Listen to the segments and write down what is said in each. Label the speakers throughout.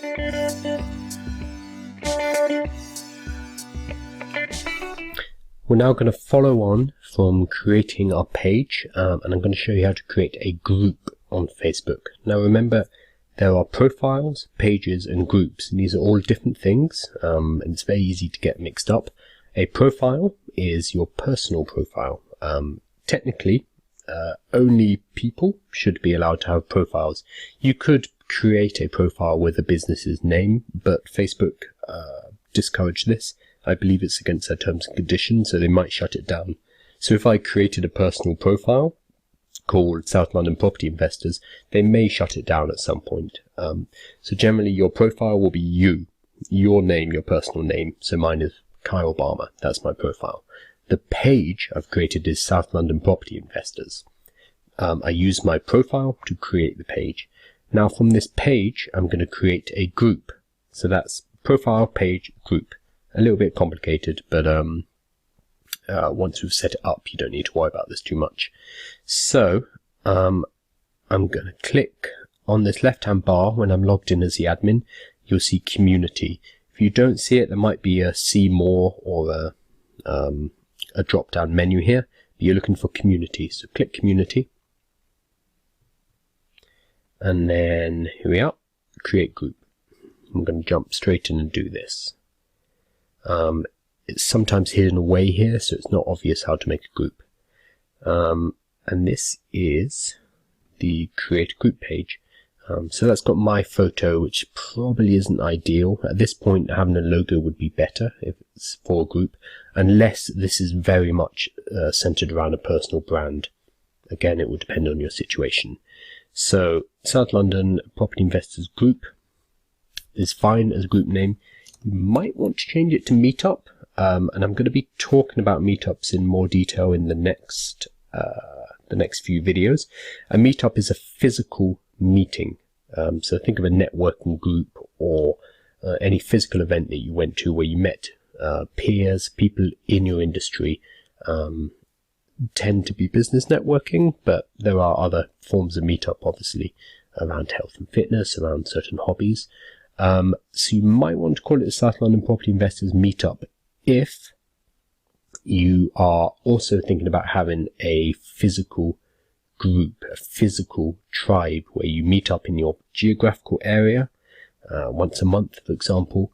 Speaker 1: We're now going to follow on from creating our page, and I'm going to show you how to create a group on Facebook. Now remember, there are profiles, pages, and groups, and these are all different things, and it's very easy to get mixed up. A profile is your personal profile. Technically, only people should be allowed to have profiles. You could create a profile with a business's name, but Facebook discouraged this. I believe it's against their terms and conditions, so they might shut it down. So if I created a personal profile called South London Property Investors, they may shut it down at some point. So generally your profile will be you, your name, your personal name. So mine is Kyle Barmer, that's my profile. The page I've created is South London Property Investors. I use my profile to create the page. Now from this page, I'm going to create a group. So that's profile, page, group. A little bit complicated, but once we've set it up, you don't need to worry about this too much. So I'm going to click on this left-hand bar when I'm logged in as the admin. You'll see community. If you don't see it, there might be a see more or a drop-down menu here. But you're looking for community, so click community. And then here we are, create group. I'm going to jump straight in and do this. It's sometimes hidden away here, so it's not obvious how to make a group. And this is the create a group page. So that's got my photo, which probably isn't ideal. At this point, having a logo would be better if it's for a group, unless this is very much centered around a personal brand. Again, it would depend on your situation. So South London Property Investors Group is fine as a group name. You might want to change it to Meetup, and I'm going to be talking about meetups in more detail in the next few videos. A meetup is a physical meeting, so think of a networking group or any physical event that you went to where you met peers, people in your industry. Tend to be business networking, but there are other forms of meetup, obviously, around health and fitness, around certain hobbies. So you might want to call it the South London Property Investors Meetup if you are also thinking about having a physical group, a physical tribe where you meet up in your geographical area once a month, for example,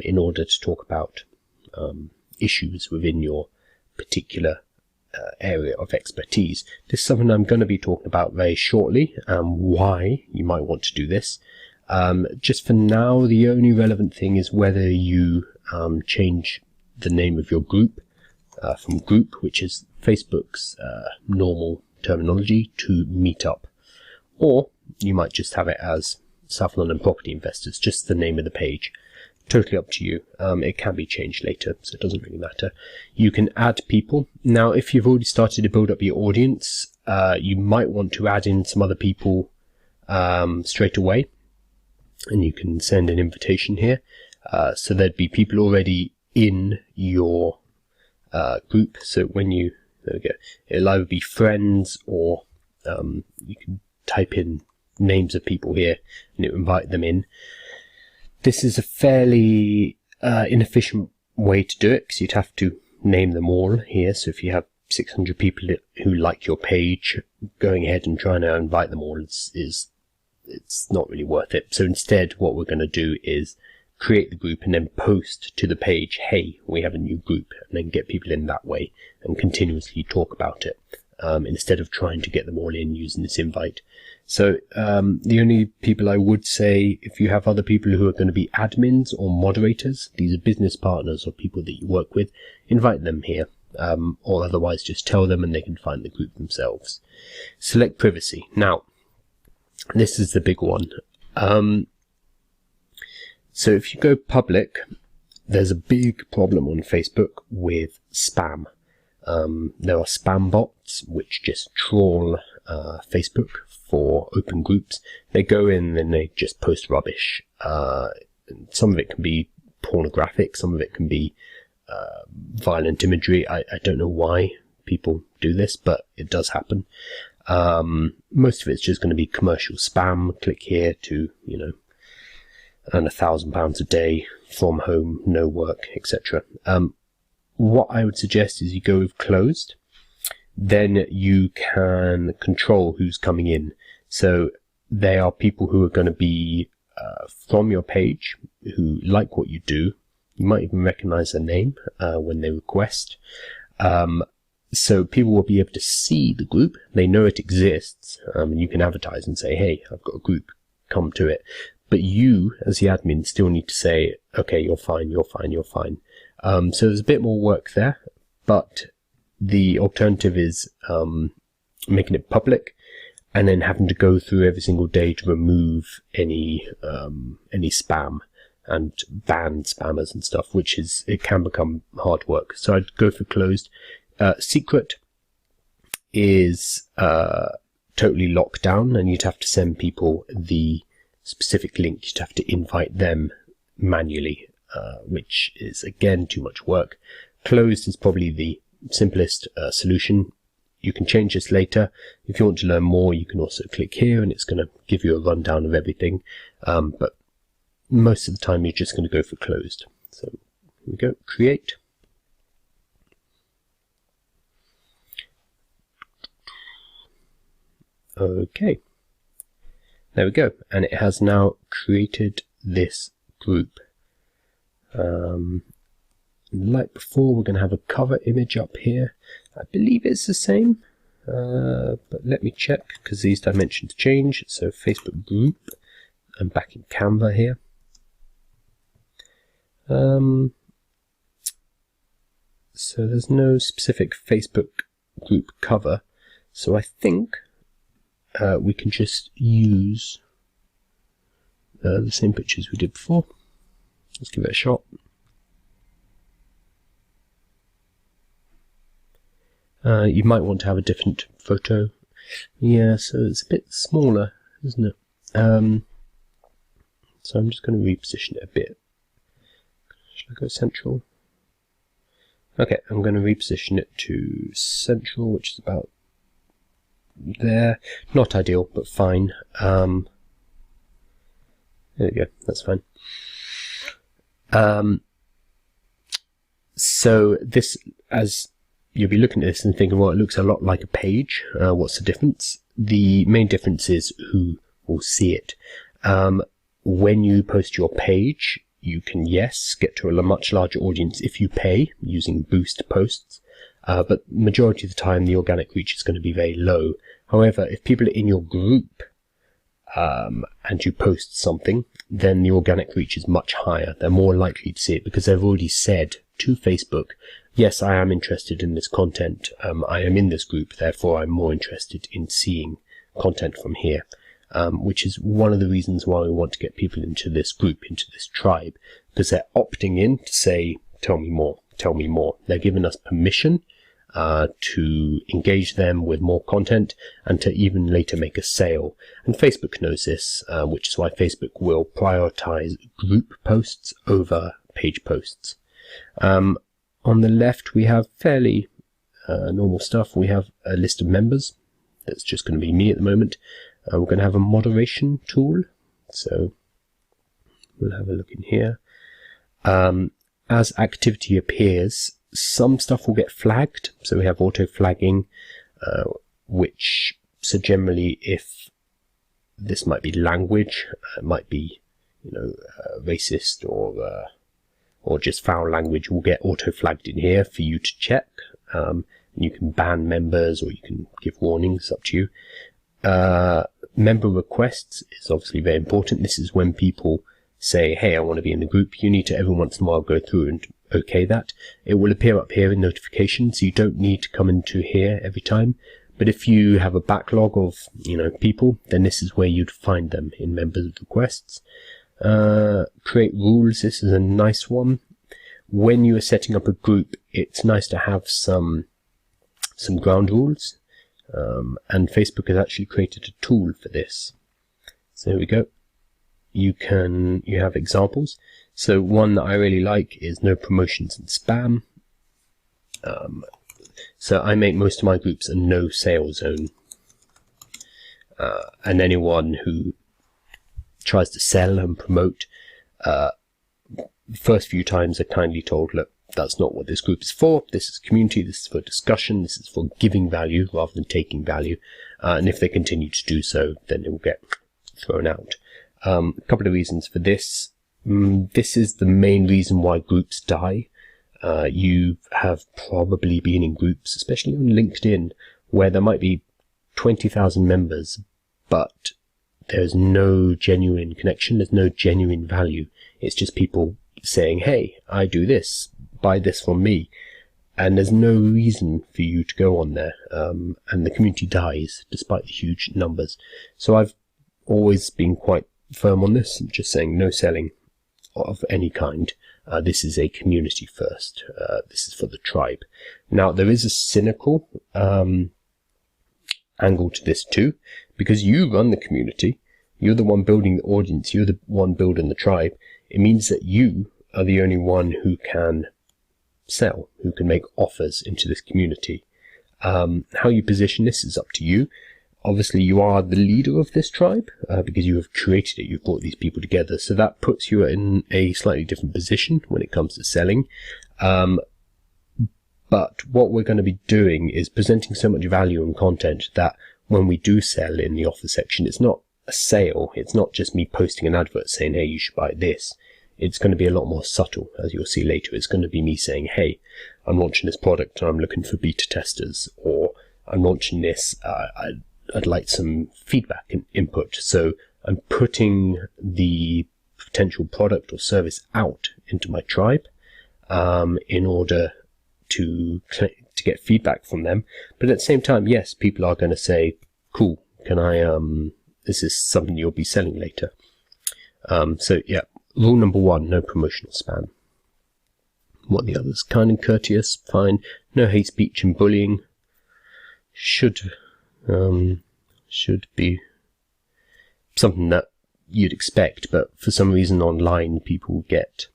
Speaker 1: in order to talk about issues within your particular area of expertise. This is something I'm going to be talking about very shortly, and why you might want to do this. Just for now, the only relevant thing is whether you change the name of your group from group, which is Facebook's normal terminology, to Meetup, or you might just have it as South London Property Investors, just the name of the page. Totally up to you. It can be changed later, so it doesn't really matter. You can add people. Now, if you've already started to build up your audience, you might want to add in some other people straight away. And you can send an invitation here. So there'd be people already in your group. So when you, there we go, it'll either be friends or you can type in names of people here and it will invite them in. This is a fairly inefficient way to do it because you'd have to name them all here. So if you have 600 people who like your page, going ahead and trying to invite them all it's not really worth it. So instead, what we're going to do is create the group and then post to the page, hey, we have a new group, and then get people in that way and continuously talk about it instead of trying to get them all in using this invite. So the only people I would say, if you have other people who are going to be admins or moderators, these are business partners or people that you work with, invite them here, or otherwise just tell them and they can find the group themselves. Select privacy. Now, this is the big one. So if you go public, there's a big problem on Facebook with spam. There are spam bots which just trawl Facebook for open groups. They go in and they just post rubbish. Some of it can be pornographic, some of it can be violent imagery. I don't know why people do this, but it does happen. Most of it's just going to be commercial spam. Click here to, and £1,000 a day from home, no work, etc. What I would suggest is you go with closed. Then you can control who's coming in. So they are people who are going to be from your page, who like what you do. You might even recognize their name when they request. So people will be able to see the group. They know it exists, and you can advertise and say, hey, I've got a group, come to it. But you, as the admin, still need to say, okay, you're fine, you're fine, you're fine. So there's a bit more work there, but the alternative is making it public and then having to go through every single day to remove any spam and ban spammers and stuff, it can become hard work. So I'd go for closed. Secret is totally locked down, and you'd have to send people the specific link. You'd have to invite them manually, which is again too much work. Closed is probably the simplest solution. You can change this later. If you want to learn more, you can also click here and it's going to give you a rundown of everything. But most of the time you're just going to go for closed. So here we go, create. Okay, there we go, and it has now created this group. Like before, we're going to have a cover image up here. I believe it's the same, but let me check because these dimensions change. So Facebook group, I'm back in Canva here. So there's no specific Facebook group cover, so I think we can just use the same pictures we did before. Let's give it a shot. You might want to have a different photo. Yeah, so it's a bit smaller, isn't it? So I'm just going to reposition it a bit. Should I go central? Okay, I'm going to reposition it to central, which is about there. Not ideal, but fine. There we go, that's fine. So this, as you'll be looking at this and thinking, well, it looks a lot like a page. What's the difference? The main difference is who will see it. When you post your page, you can, yes, get to a much larger audience if you pay using boost posts, but majority of the time the organic reach is going to be very low. However, if people are in your group and you post something, then the organic reach is much higher. They're more likely to see it because they've already said to Facebook, yes, I am interested in this content. I am in this group, therefore I'm more interested in seeing content from here. Which is one of the reasons why we want to get people into this group, into this tribe, because they're opting in to say, tell me more, tell me more. They're giving us permission to engage them with more content and to even later make a sale. And Facebook knows this, which is why Facebook will prioritize group posts over page posts. On the left, we have fairly normal stuff. We have a list of members. That's just going to be me at the moment. We're going to have a moderation tool, so we'll have a look in here. As activity appears, some stuff will get flagged, so we have auto flagging, which, so generally if this might be language, it might be, racist or just foul language, will get auto flagged in here for you to check. You can ban members or you can give warnings, up to you. Member requests is obviously very important. This is when people say, hey, I want to be in the group. You need to every once in a while go through and okay that. It will appear up here in notifications. You don't need to come into here every time. But if you have a backlog of, people, then this is where you'd find them in members requests. Create rules. This is a nice one. When you are setting up a group, it's nice to have some ground rules. And Facebook has actually created a tool for this. So here we go. You have examples. So one that I really like is no promotions and spam. So I make most of my groups a no sale zone. And anyone who tries to sell and promote first few times are kindly told, look, that's not what this group is for. This is community. This is for discussion. This is for giving value rather than taking value. And if they continue to do so, then it will get thrown out. A couple of reasons for this. This is the main reason why groups die. You have probably been in groups, especially on LinkedIn, where there might be 20,000 members, but there's no genuine connection. There's no genuine value. It's just people saying, hey, I do this, buy this from me. And there's no reason for you to go on there. And the community dies despite the huge numbers. So I've always been quite firm on this, just saying no selling of any kind. This is a community first. This is for the tribe. Now, there is a cynical angle to this too, because you run the community. You're the one building the audience. You're the one building the tribe. It means that you are the only one who can sell, who can make offers into this community. How you position this is up to you. Obviously, you are the leader of this tribe because you have created it. You've brought these people together. So that puts you in a slightly different position when it comes to selling. But what we're going to be doing is presenting so much value and content that when we do sell in the offer section, it's not a sale. It's not just me posting an advert saying, hey, you should buy this. It's going to be a lot more subtle, as you'll see later. It's going to be me saying, hey, I'm launching this product and I'm looking for beta testers, or I'm launching this, I'd like some feedback and input. So I'm putting the potential product or service out into my tribe in order to get feedback from them. But at the same time, yes, people are going to say, cool, can I, this is something you'll be selling later. So yeah, rule number 1, no promotional spam. What the others? Kind and courteous, fine. No hate speech and bullying. Should be something that you'd expect, but for some reason online people get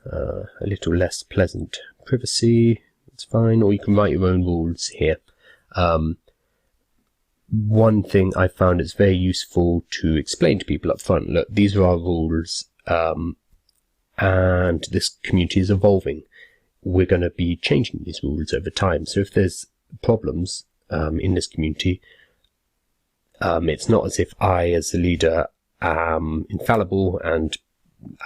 Speaker 1: a little less pleasant. Privacy, it's fine, or you can write your own rules here. One thing I found it's very useful to explain to people up front, look, these are our rules, and this community is evolving. We're going to be changing these rules over time. So if there's problems in this community, it's not as if I, as the leader, am infallible and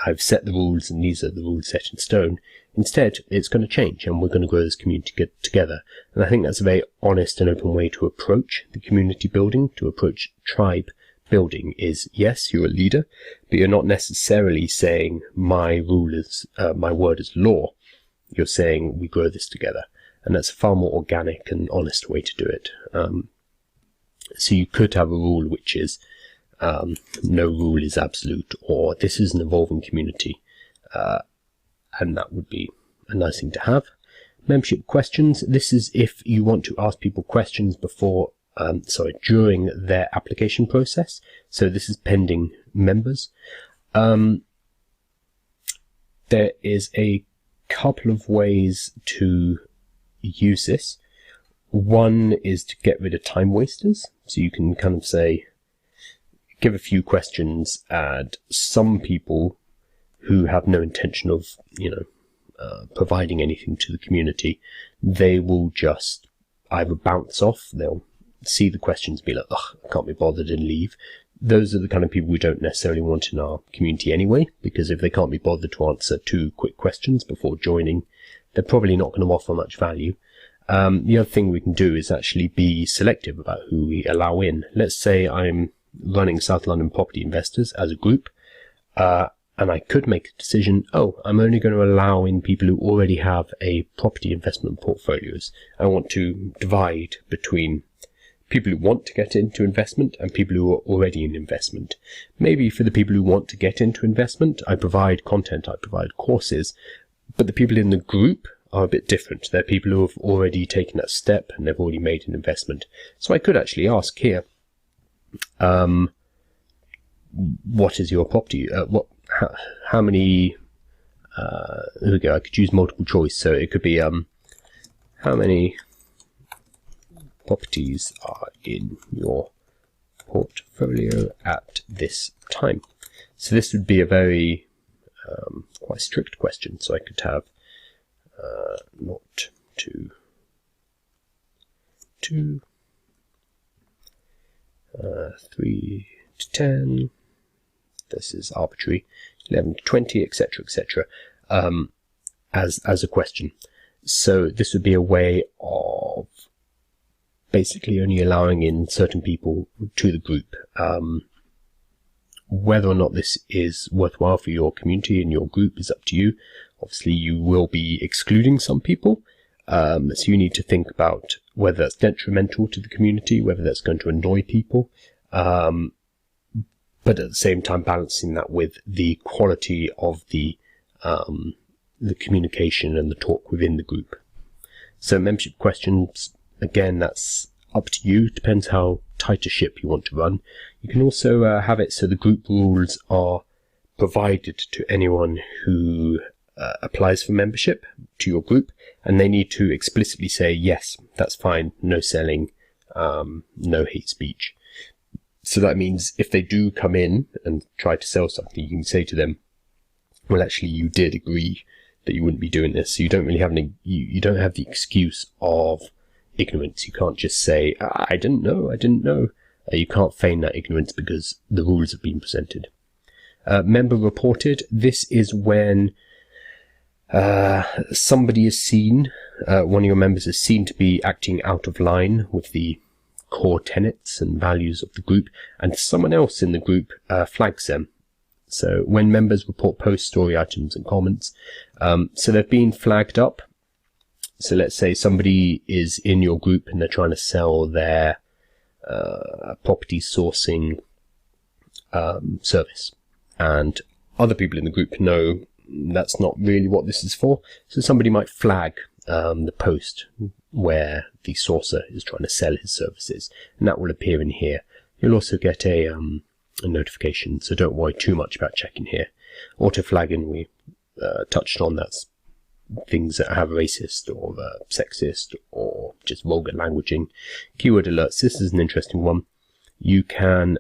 Speaker 1: I've set the rules and these are the rules set in stone. Instead, it's going to change and we're going to grow this community together. And I think that's a very honest and open way to approach the community building, to approach tribe building is, yes, you're a leader, but you're not necessarily saying my rule is, my word is law. You're saying we grow this together. And that's a far more organic and honest way to do it. So you could have a rule which is no rule is absolute, or this is an evolving community, and that would be a nice thing to have. Membership questions. This is if you want to ask people questions during their application process. So this is pending members. There is a couple of ways to use this. One is to get rid of time wasters. So you can kind of say, give a few questions, and some people who have no intention of, providing anything to the community, they will just either bounce off, they'll see the questions, be like, ugh, I can't be bothered, and leave. Those are the kind of people we don't necessarily want in our community anyway, because if they can't be bothered to answer 2 quick questions before joining, they're probably not going to offer much value. The other thing we can do is actually be selective about who we allow in. Let's say I'm running South London Property Investors as a group, and I could make a decision, I'm only going to allow in people who already have a property investment portfolios. I want to divide between people who want to get into investment and people who are already in investment. Maybe for the people who want to get into investment, I provide content, I provide courses, but the people in the group are a bit different. They're people who have already taken that step and they've already made an investment. So I could actually ask here, what is your property? How many? Here we go. I could use multiple choice, so it could be how many properties are in your portfolio at this time? So this would be a very quite a strict question. So I could have not to 3 to 10. This is arbitrary. 11 to 20, etc., etc. As a question. So this would be a way of basically only allowing in certain people to the group. Whether or not this is worthwhile for your community and your group is up to you. Obviously, you will be excluding some people. So you need to think about whether that's detrimental to the community, whether that's going to annoy people. But at the same time, balancing that with the quality of the communication and the talk within the group. So membership questions, again, that's up to you. Depends how tight a ship you want to run. You can also have it so the group rules are provided to anyone who applies for membership to your group, and they need to explicitly say, yes, that's fine, no selling, no hate speech. So that means if they do come in and try to sell something, you can say to them, well, actually, you did agree that you wouldn't be doing this. So you don't really have you don't have the excuse of ignorance. You can't just say, I didn't know. You can't feign that ignorance because the rules have been presented. Member reported. This is when somebody is seen, one of your members is seen to be acting out of line with the core tenets and values of the group, and someone else in the group flags them. So when members report posts, story items and comments, so they've been flagged up. So let's say somebody is in your group and they're trying to sell their property sourcing service, and other people in the group know that's not really what this is for. So somebody might flag the post where the sourcer is trying to sell his services, and that will appear in here. You'll also get a notification, so don't worry too much about checking here. Auto flagging, we touched on, that's things that have racist or sexist or just vulgar languaging. Keyword alerts, this is an interesting one. You can,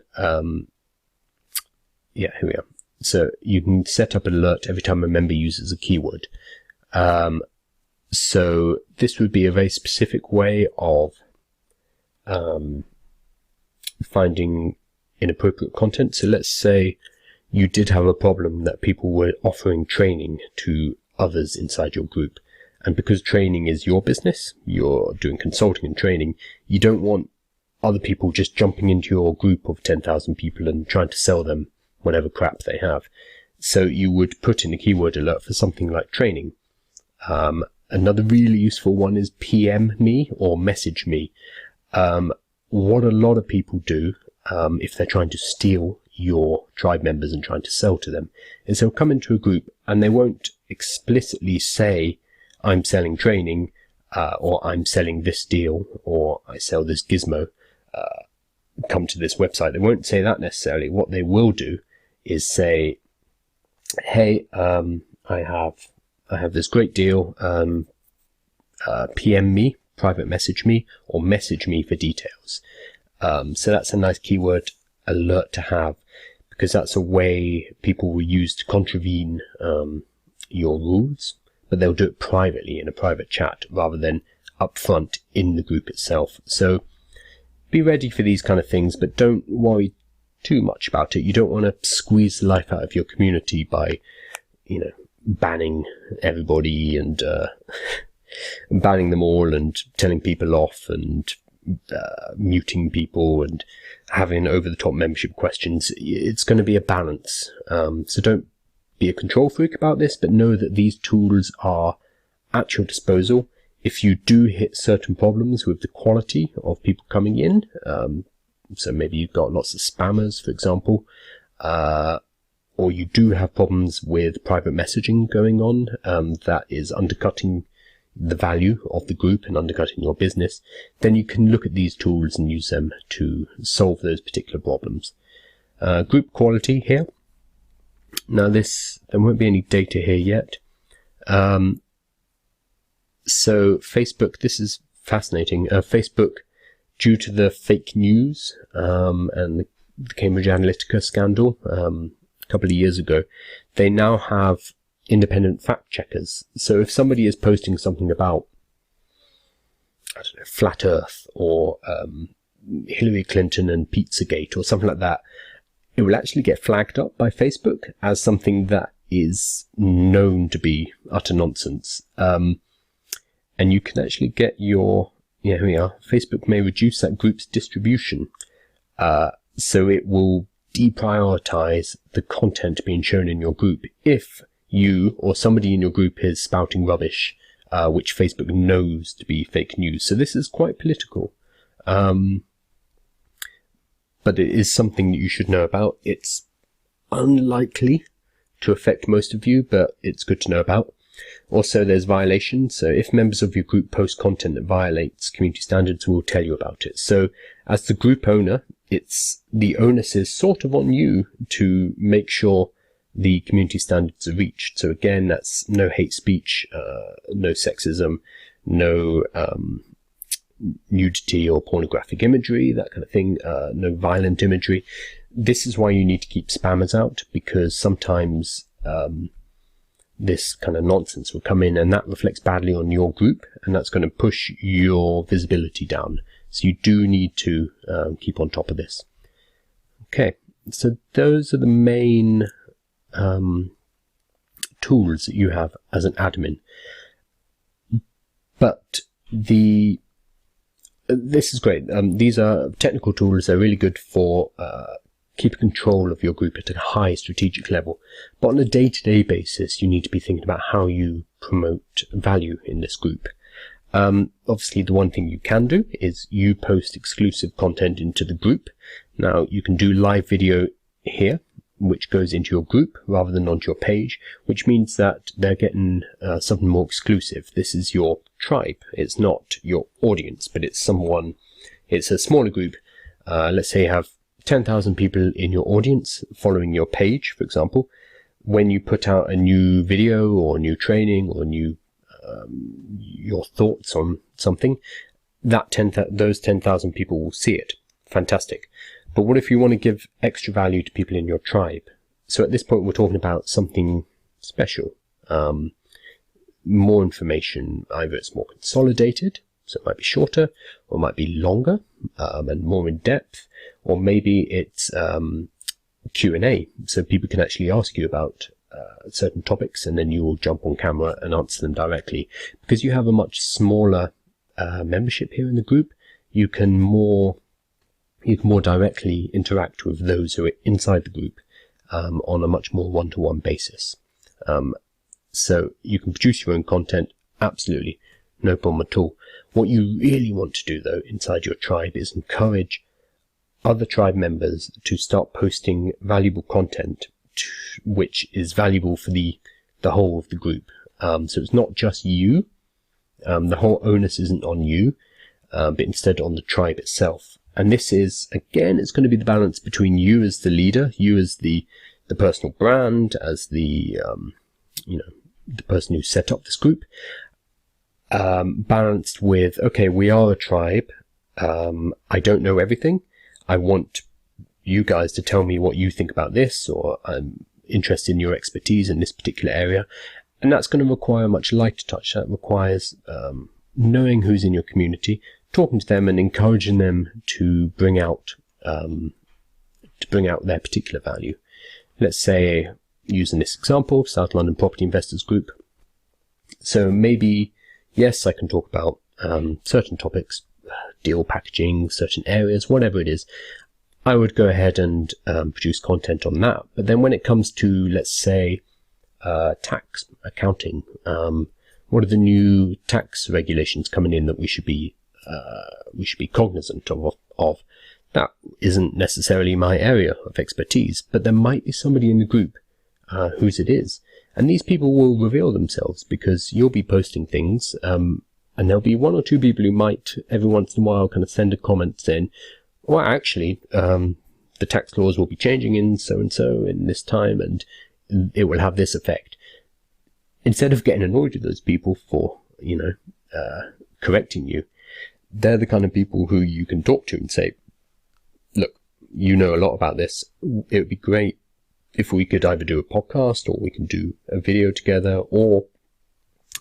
Speaker 1: here we are. So you can set up an alert every time a member uses a keyword. So this would be a very specific way of finding inappropriate content. So let's say you did have a problem that people were offering training to others inside your group. And because training is your business, you're doing consulting and training, you don't want other people just jumping into your group of 10,000 people and trying to sell them whatever crap they have. So you would put in a keyword alert for something like training. Another really useful one is PM me or message me. What a lot of people do, if they're trying to steal your tribe members and trying to sell to them, is they'll come into a group and they won't explicitly say, I'm selling training, or I'm selling this deal, or I sell this gizmo, come to this website. They won't say that necessarily. What they will do is say, hey, I have this great deal, PM me, private message me, or message me for details. So that's a nice keyword alert to have, because that's a way people will use to contravene your rules, but they'll do it privately in a private chat rather than up front in the group itself. So be ready for these kind of things, but don't worry too much about it. You don't want to squeeze the life out of your community by, banning everybody and banning them all and telling people off and muting people and having over-the-top membership questions. It's going to be a balance. So don't be a control freak about this, but know that these tools are at your disposal. If you do hit certain problems with the quality of people coming in, so maybe you've got lots of spammers, for example, or you do have problems with private messaging going on, that is undercutting the value of the group and undercutting your business, then you can look at these tools and use them to solve those particular problems. Group quality here. Now there won't be any data here yet. So Facebook, this is fascinating. Facebook, due to the fake news and the Cambridge Analytica scandal a couple of years ago, they now have independent fact checkers. So if somebody is posting something about, I don't know, flat Earth or Hillary Clinton and Pizzagate or something like that, it will actually get flagged up by Facebook as something that is known to be utter nonsense. And you can actually get your, here we are, Facebook may reduce that group's distribution. So it will deprioritize the content being shown in your group if you or somebody in your group is spouting rubbish, which Facebook knows to be fake news. So this is quite political. But it is something that you should know about. It's unlikely to affect most of you, but it's good to know about. Also, there's violations. So if members of your group post content that violates community standards, we'll tell you about it. So as the group owner, the onus is sort of on you to make sure the community standards are reached. So again, that's no hate speech, no sexism, no nudity or pornographic imagery, that kind of thing, no violent imagery. This is why you need to keep spammers out, because sometimes this kind of nonsense will come in and that reflects badly on your group, and that's going to push your visibility down. So you do need to keep on top of this. Okay, so those are the main tools that you have as an admin. But this is great. These are technical tools. They're really good for keeping control of your group at a high strategic level. But on a day-to-day basis, you need to be thinking about how you promote value in this group. Obviously, the one thing you can do is you post exclusive content into the group. Now, you can do live video here, which goes into your group rather than onto your page, which means that they're getting something more exclusive. This is your tribe. It's not your audience, but it's a smaller group. Let's say you have 10,000 people in your audience following your page, for example. When you put out a new video or new training or your thoughts on something, those 10,000 people will see it. Fantastic. But what if you want to give extra value to people in your tribe? So at this point, we're talking about something special. More information, either it's more consolidated, so it might be shorter, or it might be longer and more in depth, or maybe it's Q&A, so people can actually ask you about certain topics, and then you will jump on camera and answer them directly. Because you have a much smaller membership here in the group, you can more directly interact with those who are inside the group on a much more one-to-one basis. So you can produce your own content, absolutely, no problem at all. What you really want to do, though, inside your tribe is encourage other tribe members to start posting valuable content which is valuable for the whole of the group. So it's not just you. The whole onus isn't on you, but instead on the tribe itself. And this is, again, it's going to be the balance between you as the leader, you as the personal brand, as the person who set up this group, balanced with, okay, we are a tribe. I don't know everything. I want you guys to tell me what you think about this, or I'm interested in your expertise in this particular area. And that's going to require a much lighter touch. That requires knowing who's in your community, talking to them and encouraging them to bring out their particular value. Let's say, using this example, South London Property Investors Group. So maybe, yes, I can talk about certain topics, deal packaging, certain areas, whatever it is. I would go ahead and produce content on that. But then when it comes to, let's say, tax, accounting, what are the new tax regulations coming in that we should be cognizant of? That isn't necessarily my area of expertise, but there might be somebody in the group whose it is. And these people will reveal themselves, because you'll be posting things, and there'll be one or two people who might every once in a while kind of send a comment saying, well, actually, the tax laws will be changing in so-and-so in this time, and it will have this effect. Instead of getting annoyed with those people for, correcting you, they're the kind of people who you can talk to and say, look, you know a lot about this. It would be great if we could either do a podcast or we can do a video together, or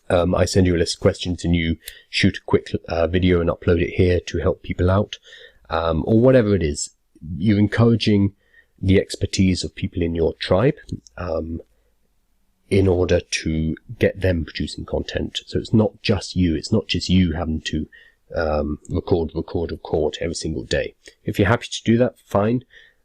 Speaker 1: I send you a list of questions and you shoot a quick video and upload it here to help people out, or whatever it is. You're encouraging the expertise of people in your tribe in order to get them producing content. So it's not just you. It's not just you having to record every single day. If you're happy to do that, fine.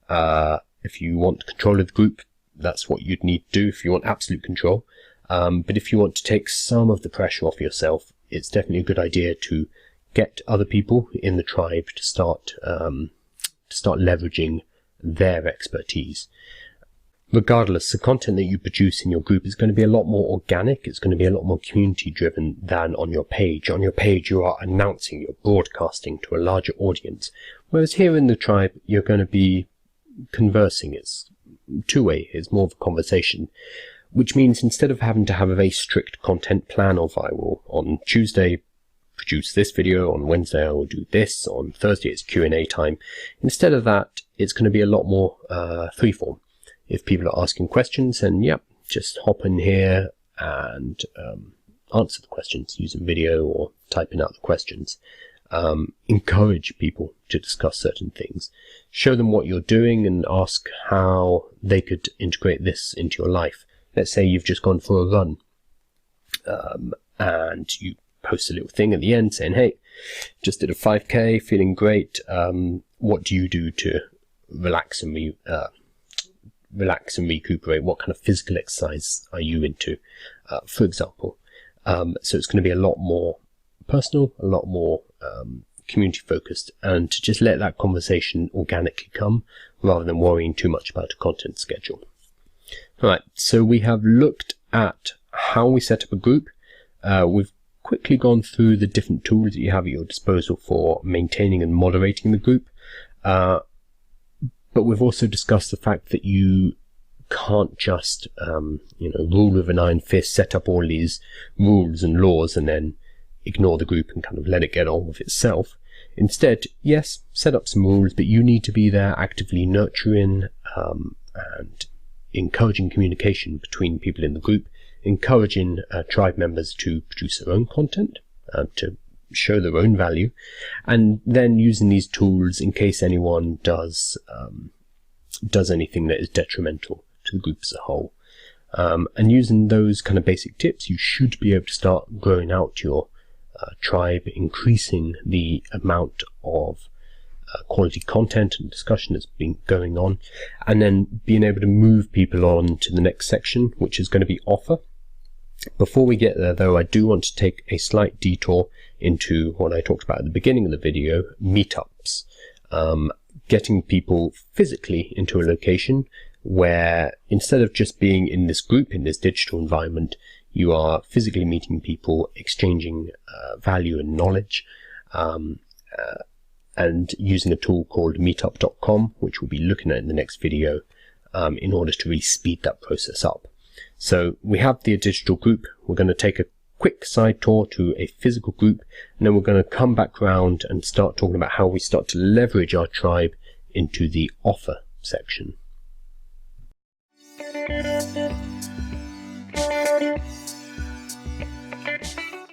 Speaker 1: If you want control of the group, that's what you'd need to do if you want absolute control. But if you want to take some of the pressure off yourself, it's definitely a good idea to get other people in the tribe to start leveraging their expertise. Regardless, the content that you produce in your group is going to be a lot more organic. It's going to be a lot more community driven than on your page. On your page, you are announcing, you're broadcasting to a larger audience. Whereas here in the tribe, you're going to be conversing. It's two-way. It's more of a conversation, which means instead of having to have a very strict content plan of I will on Tuesday produce this video, on Wednesday I will do this, on Thursday it's Q&A time. Instead of that, it's going to be a lot more freeform. If people are asking questions, then just hop in here and answer the questions using video or typing out the questions. Encourage people to discuss certain things. Show them what you're doing and ask how they could integrate this into your life. Let's say you've just gone for a run and you post a little thing at the end saying, hey, just did a 5K, feeling great. What do you do to relax and recuperate? What kind of physical exercise are you into, for example? So it's going to be a lot more personal, a lot more community focused, and to just let that conversation organically come rather than worrying too much about a content schedule. All right, so we have looked at how we set up a group. We've quickly gone through the different tools that you have at your disposal for maintaining and moderating the group. But we've also discussed the fact that you can't just, rule with an iron fist, set up all these rules and laws and then ignore the group and kind of let it get on with itself. Instead, yes, set up some rules, but you need to be there actively nurturing and encouraging communication between people in the group, encouraging tribe members to produce their own content, to show their own value, and then using these tools in case anyone does anything that is detrimental to the group as a whole. And using those kind of basic tips, you should be able to start growing out your tribe, increasing the amount of quality content and discussion that's been going on, and then being able to move people on to the next section, which is going to be offer. Before we get there, though, I do want to take a slight detour into what I talked about at the beginning of the video, meetups. Getting people physically into a location where instead of just being in this group, in this digital environment, you are physically meeting people, exchanging value and knowledge, and using a tool called meetup.com, which we'll be looking at in the next video, in order to really speed that process up. So we have the digital group. We're going to take a quick side tour to a physical group, and then we're going to come back around and start talking about how we start to leverage our tribe into the offer section.